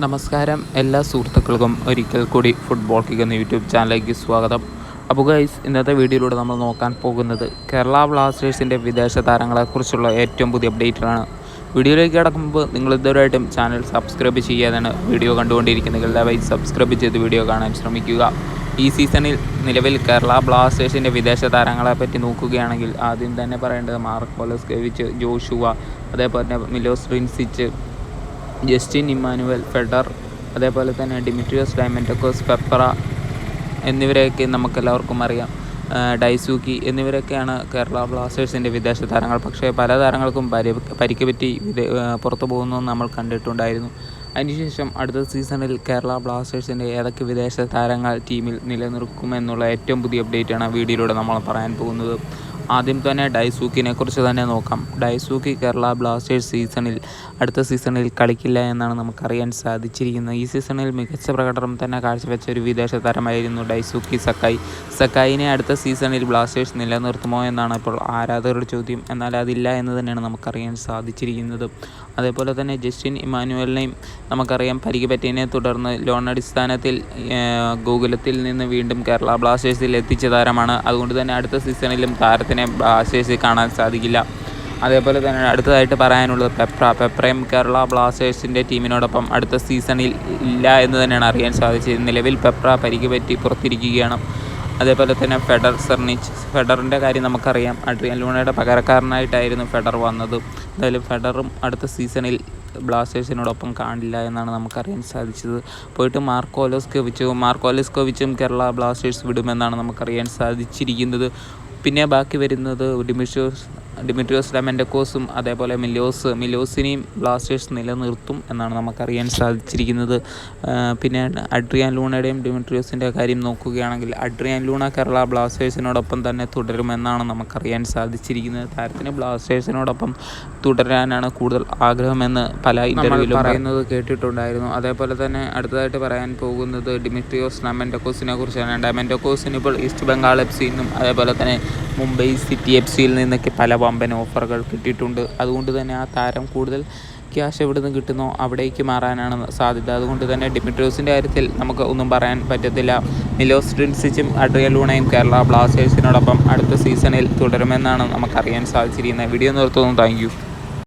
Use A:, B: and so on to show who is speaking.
A: നമസ്കാരം എല്ലാ സുഹൃത്തുക്കൾക്കും ഒരിക്കൽ കൂടി ഫുട്ബോൾ കിക്ക് എന്ന യൂട്യൂബ് ചാനലിലേക്ക് സ്വാഗതം. അപ്പോൾ ഗൈസ്, ഇന്നത്തെ വീഡിയോയിലൂടെ നമ്മൾ നോക്കാൻ പോകുന്നത് കേരള ബ്ലാസ്റ്റേഴ്സിൻ്റെ വിദേശ താരങ്ങളെക്കുറിച്ചുള്ള ഏറ്റവും പുതിയ അപ്ഡേറ്റാണ്. വീഡിയോയിലേക്ക് കടക്കുമ്പോൾ നിങ്ങൾ ഇതുവരെയായിട്ടും ചാനൽ സബ്സ്ക്രൈബ് ചെയ്യാതാണ് വീഡിയോ കണ്ടുകൊണ്ടിരിക്കുന്നത്. ദയവായി സബ്സ്ക്രൈബ് ചെയ്ത് വീഡിയോ കാണാൻ ശ്രമിക്കുക. ഈ സീസണിൽ നിലവിൽ കേരള ബ്ലാസ്റ്റേഴ്സിൻ്റെ വിദേശ താരങ്ങളെ പറ്റി നോക്കുകയാണെങ്കിൽ ആദ്യം തന്നെ പറയേണ്ടത് മാർക്കോ ലെസ്കേവിച്ച്, ജോഷുവ, അതേപോലെ തന്നെ മിലോസ് റിൻസിച്ച്, ജസ്റ്റിൻ ഇമ്മാനുവൽ, ഫെഡർ, അതേപോലെ തന്നെ ഡിമിട്രിയോസ് ഡയമൻറ്റക്കോസ്, പെപ്പറ എന്നിവരെയൊക്കെ നമുക്കെല്ലാവർക്കും അറിയാം. ഡൈസൂക്കി എന്നിവരൊക്കെയാണ് കേരള ബ്ലാസ്റ്റേഴ്സിൻ്റെ വിദേശ താരങ്ങൾ. പക്ഷേ പല താരങ്ങൾക്കും പരിക്ക് പറ്റി പുറത്തു പോകുന്നതെന്ന് നമ്മൾ കണ്ടിട്ടുണ്ടായിരുന്നു. അതിനുശേഷം അടുത്ത സീസണിൽ കേരള ബ്ലാസ്റ്റേഴ്സിൻ്റെ ഏതൊക്കെ വിദേശ താരങ്ങൾ ടീമിൽ നിലനിർത്തുമെന്നുള്ള ഏറ്റവും പുതിയ അപ്ഡേറ്റാണ് വീഡിയോയിലൂടെ നമ്മൾ പറയാൻ പോകുന്നത്. ആദ്യം തന്നെ ഡൈസൂക്കിനെ കുറിച്ച് തന്നെ നോക്കാം. ഡൈസൂക്കി കേരള ബ്ലാസ്റ്റേഴ്സ് അടുത്ത സീസണിൽ കളിക്കില്ല എന്നാണ് നമുക്കറിയാൻ സാധിച്ചിരിക്കുന്നത്. ഈ സീസണിൽ മികച്ച പ്രകടനം തന്നെ കാഴ്ചവെച്ച ഒരു വിദേശ താരമായിരുന്നു ഡൈസൂക്കി സക്കായി. സക്കായിനെ അടുത്ത സീസണിൽ ബ്ലാസ്റ്റേഴ്സ് നിലനിർത്തുമോ എന്നാണ് ഇപ്പോൾ ആരാധകരുടെ ചോദ്യം. എന്നാൽ അതില്ല എന്ന് തന്നെയാണ് നമുക്കറിയാൻ സാധിച്ചിരിക്കുന്നത്. അതേപോലെ തന്നെ ജസ്റ്റിൻ ഇമ്മാനുവലിനെയും നമുക്കറിയാം പരിക്ക് പറ്റിയതിനെ തുടർന്ന് ലോൺ അടിസ്ഥാനത്തിൽ ഗോകുലത്തിൽ നിന്ന് വീണ്ടും കേരള ബ്ലാസ്റ്റേഴ്സിൽ എത്തിച്ച താരമാണ്. അതുകൊണ്ട് തന്നെ അടുത്ത സീസണിലും താരത്തിനെ ബ്ലാസ്റ്റേഴ്സിൽ കാണാൻ സാധിക്കില്ല. അതേപോലെ തന്നെ അടുത്തതായിട്ട് പറയാനുള്ളത് പെപ്രയും കേരള ബ്ലാസ്റ്റേഴ്സിൻ്റെ ടീമിനോടൊപ്പം അടുത്ത സീസണിൽ ഇല്ല എന്ന് തന്നെയാണ് അറിയാൻ സാധിച്ചത്. നിലവിൽ പെപ്ര പരിക്ക് പറ്റി പുറത്തിരിക്കുകയാണ്. അതേപോലെ തന്നെ ഫെഡറിൻ്റെ കാര്യം നമുക്കറിയാം. അഡ്രിയൻ ലൂണയുടെ പകരക്കാരനായിട്ടായിരുന്നു ഫെഡർ വന്നത്. എന്തായാലും ഫെഡറും അടുത്ത സീസണിൽ ബ്ലാസ്റ്റേഴ്സിനോടൊപ്പം കാണില്ല എന്നാണ് നമുക്കറിയാൻ സാധിച്ചത്. പോയിട്ട് മാർക്കോ ലെസ്കോവിച്ചും കേരള ബ്ലാസ്റ്റേഴ്സ് വിടുമെന്നാണ് നമുക്കറിയാൻ സാധിച്ചിരിക്കുന്നത്. പിന്നെ ബാക്കി വരുന്നത് ഡിമിട്രിയോസ് ഡയമൻറ്റക്കോസും അതേപോലെ മിലോസിനെയും ബ്ലാസ്റ്റേഴ്സ് നിലനിർത്തും എന്നാണ് നമുക്കറിയാൻ സാധിച്ചിരിക്കുന്നത്. പിന്നെ അഡ്രിയാൻ ലൂണയുടെയും ഡിമിട്രിയോസിൻ്റെ കാര്യം നോക്കുകയാണെങ്കിൽ അഡ്രിയാൻ ലൂണ കേരള ബ്ലാസ്റ്റേഴ്സിനോടൊപ്പം തന്നെ തുടരുമെന്നാണ് നമുക്കറിയാൻ സാധിച്ചിരിക്കുന്നത്. താരത്തിന് ബ്ലാസ്റ്റേഴ്സിനോടൊപ്പം തുടരാനാണ് കൂടുതൽ ആഗ്രഹമെന്ന് പല ഇൻ്റർവ്യൂവിലും പറയുന്നത് കേട്ടിട്ടുണ്ടായിരുന്നു. അതേപോലെ തന്നെ അടുത്തതായിട്ട് പറയാൻ പോകുന്നത് ഡിമിട്രിയോസ് ഡയമൻറ്റക്കോസിനെ കുറിച്ചാണ്. ഡയമൻറ്റക്കോസിന് ഇപ്പോൾ ഈസ്റ്റ് ബംഗാൾ FC നിന്നും അതേപോലെ തന്നെ മുംബൈ സിറ്റി FC നിന്നൊക്കെ പല വമ്പൻ ഓഫറുകൾ കിട്ടിയിട്ടുണ്ട്. അതുകൊണ്ട് തന്നെ ആ താരം കൂടുതൽ ക്യാഷ് എവിടെ നിന്ന് കിട്ടുന്നോ അവിടേക്ക് മാറാനാണ് സാധ്യത. അതുകൊണ്ട് തന്നെ ഡിമിട്രിയോസിൻ്റെ കാര്യത്തിൽ നമുക്ക് ഒന്നും പറയാൻ പറ്റത്തില്ല. മിലോസ് റിൻസിച്ചും അഡ്രിയൻ ലൂണയും കേരള ബ്ലാസ്റ്റേഴ്സിനോടൊപ്പം അടുത്ത സീസണിൽ തുടരുമെന്നാണ് നമുക്കറിയാൻ സാധിച്ചിരിക്കുന്നത്. വീഡിയോ നിർത്തുന്നു. Thank you.